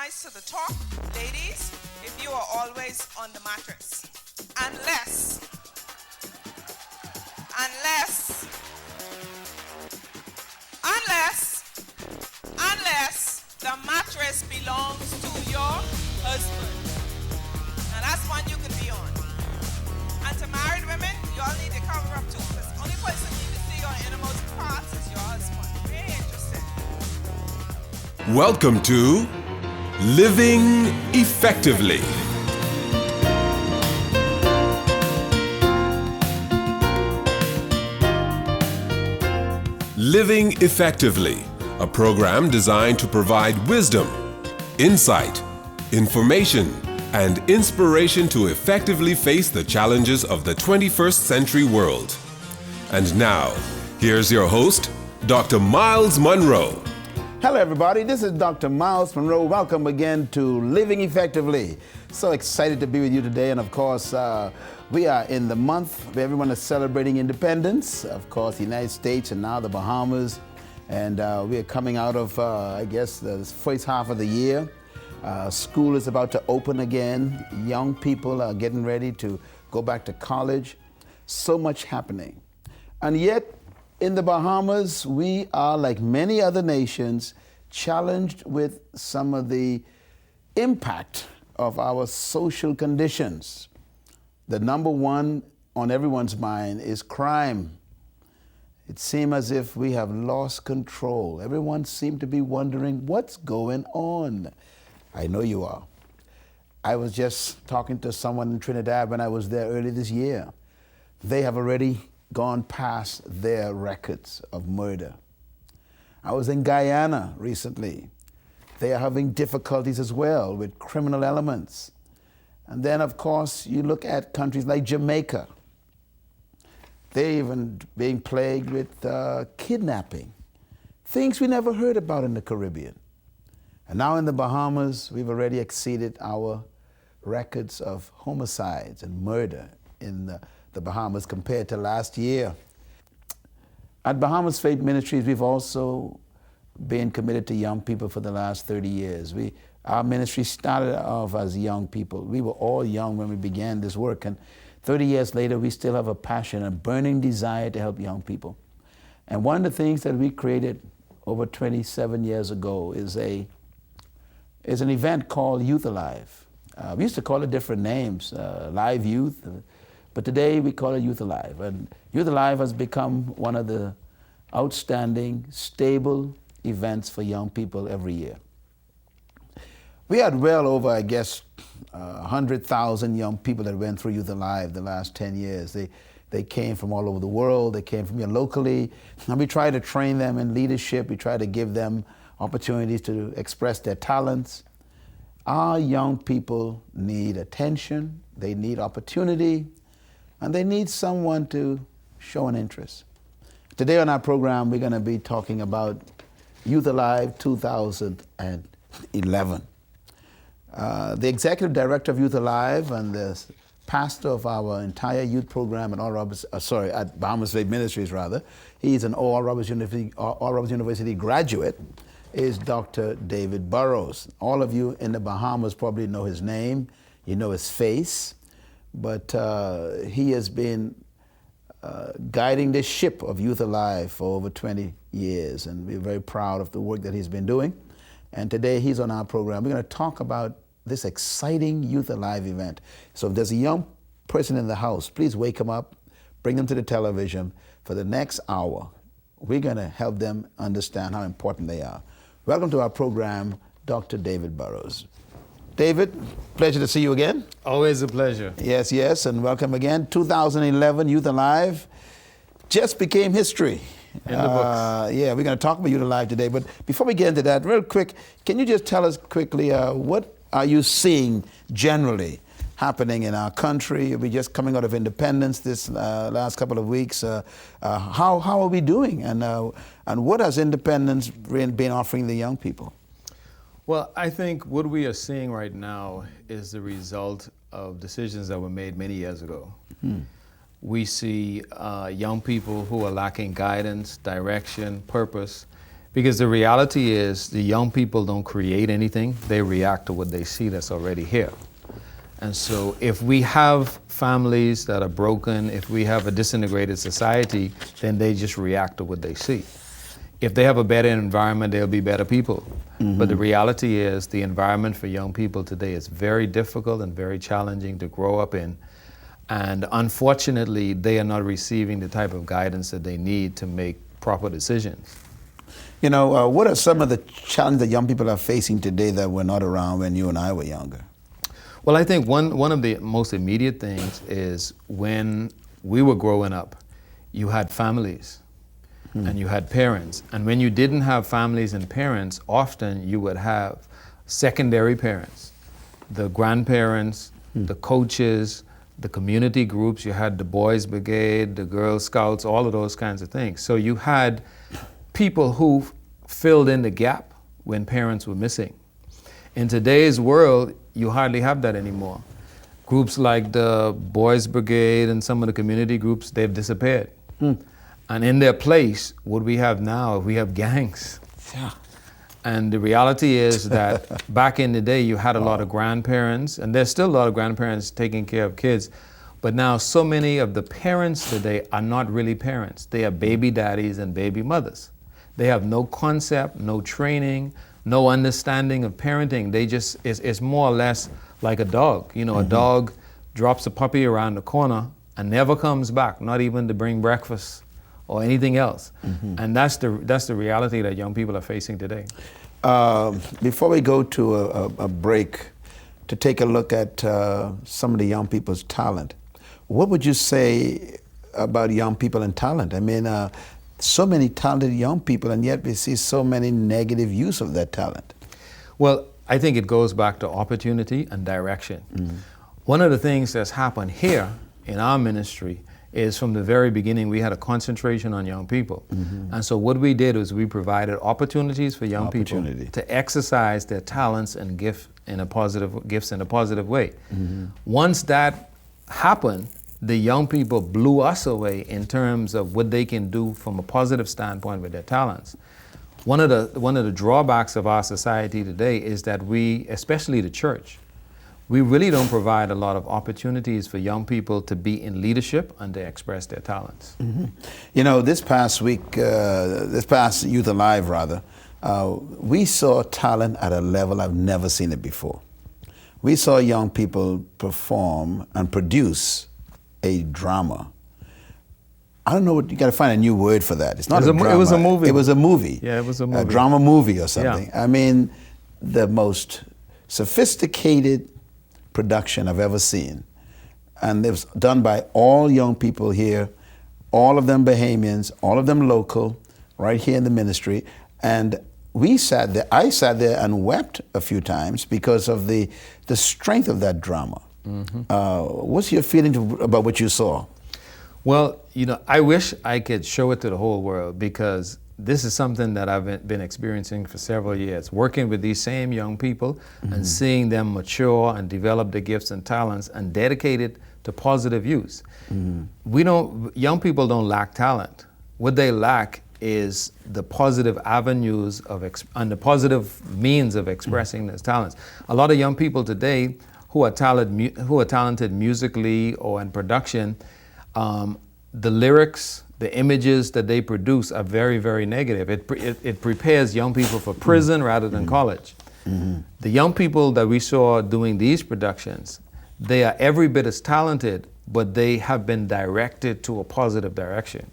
rise to the top, ladies, if you are always on the mattress. Unless the mattress belongs to your husband. Now that's one you can be on. And to married women, you all need to cover up too, because the only person you can see your innermost parts is your husband. Very interesting. Welcome to Living Effectively. Living Effectively, a program designed to provide wisdom, insight, information, and inspiration to effectively face the challenges of the 21st century world. And now, here's your host, Dr. Myles Munroe. Hello, everybody. This is Dr. Myles Munroe. Welcome again to Living Effectively. So excited to be with you today. And of course, we are in the month where everyone is celebrating independence. Of course, the United States and now the Bahamas. And we are coming out of, I guess, the first half of the year. School is about to open again. Young people are getting ready to go back to college. So much happening. And yet, in the Bahamas, we are, like many other nations, challenged with some of the impact of our social conditions. The number one on everyone's mind is crime. It seems as if we have lost control. Everyone seems to be wondering what's going on. I know you are. I was just talking to someone in Trinidad when I was there early this year. They have already gone past their records of murder. I was in Guyana recently. They are having difficulties as well with criminal elements. And then, of course, you look at countries like Jamaica. They're even being plagued with kidnapping, things we never heard about in the Caribbean. And now in the Bahamas, we've already exceeded our records of homicides and murder in the Bahamas compared to last year. At Bahamas Faith Ministries, we've also been committed to young people for the last 30 years. Our ministry started off as young people. We were all young when we began this work, and 30 years later, we still have a passion, a burning desire to help young people. And one of the things that we created over 27 years ago is an event called Youth Alive. We used to call it different names, Live Youth, but today we call it Youth Alive. And Youth Alive has become one of the outstanding, stable events for young people every year. We had well over, I guess, 100,000 young people that went through Youth Alive the last 10 years. They came from all over the world. They came from here locally. And we try to train them in leadership. We try to give them opportunities to express their talents. Our young people need attention. They need opportunity. And they need someone to show an interest. Today on our program, we're going to be talking about Youth Alive 2011. The executive director of Youth Alive and the pastor of our entire youth program at at Bahamas Faith Ministries, he's an Oral Roberts University graduate, is Dr. David Burrows. All of you in the Bahamas probably know his name, you know his face, but he has been guiding this ship of Youth Alive for over 20 years, and we're very proud of the work that he's been doing. And today he's on our program. We're going to talk about this exciting Youth Alive event. So if there's a young person in the house, please wake them up, bring them to the television. For the next hour, we're going to help them understand how important they are. Welcome to our program, Dr. David Burrows. David, pleasure to see you again. Always a pleasure. Yes, and welcome again. 2011 Youth Alive just became history. In the books. Yeah, we're going to talk about Youth Alive today. But before we get into that, real quick, can you just tell us quickly what are you seeing generally happening in our country? We're just coming out of independence this last couple of weeks. How are we doing? And what has independence been offering the young people? Well, I think what we are seeing right now is the result of decisions that were made many years ago. We see young people who are lacking guidance, direction, purpose, Because the reality is the young people don't create anything, they react to what they see that's already here. And so if we have families that are broken, if we have a disintegrated society, then they just react to what they see. If they have a better environment, they'll be better people. But the reality is the environment for young people today is very difficult and very challenging to grow up in. And unfortunately, they are not receiving the type of guidance that they need to make proper decisions. You know, what are some of the challenges that young people are facing today that were not around when you and I were younger? Well, I think one of the most immediate things is when we were growing up, you had families and you had parents. And when you didn't have families and parents, often you would have secondary parents, the grandparents, the coaches, the community groups. You had the Boys Brigade, the Girl Scouts, all of those kinds of things. So you had people who filled in the gap when parents were missing. In today's world, you hardly have that anymore. Groups like the Boys Brigade and some of the community groups, they've disappeared. And in their place, what we have now, we have gangs. Yeah. And the reality is that back in the day, you had a lot of grandparents, and there's still a lot of grandparents taking care of kids. But now so many of the parents today are not really parents. They are baby daddies and baby mothers. They have no concept, no training, no understanding of parenting. They just, it's more or less like a dog. You know, a dog drops a puppy around the corner and never comes back, not even to bring breakfast or anything else. And that's the reality that young people are facing today. Before we go to a break, to take a look at some of the young people's talent, what would you say about young people and talent? I mean, so many talented young people, and yet we see so many negative use of that talent. Well, I think it goes back to opportunity and direction. One of the things that's happened here in our ministry is from the very beginning we had a concentration on young people. And so what we did was we provided opportunities for young people to exercise their talents and gifts in a positive way. Once that happened, the young people blew us away in terms of what they can do from a positive standpoint with their talents. One of the drawbacks of our society today is that we, especially the church, we really don't provide a lot of opportunities for young people to be in leadership and to express their talents. You know, this past week, this past Youth Alive rather, we saw talent at a level I've never seen it before. We saw young people perform and produce a drama. I don't know what, you got to find a new word for that. It's not a drama. It was a movie. It was a movie. Yeah, it was a movie. A drama movie or something. Yeah. I mean, the most sophisticated production I've ever seen. And it was done by all young people here, all of them Bahamians, all of them local, right here in the ministry. And we sat there, I sat there and wept a few times because of the strength of that drama. What's your feeling about what you saw? Well, you know, I wish I could show it to the whole world, because this is something that I've been experiencing for several years, working with these same young people and seeing them mature and develop their gifts and talents and dedicate it to positive use. Young people don't lack talent. What they lack is the positive avenues and the positive means of expressing those talents. A lot of young people today who are talented musically or in production, the lyrics, the images that they produce are very, very negative. It prepares young people for prison rather than college. The young people that we saw doing these productions, they are every bit as talented, but they have been directed to a positive direction.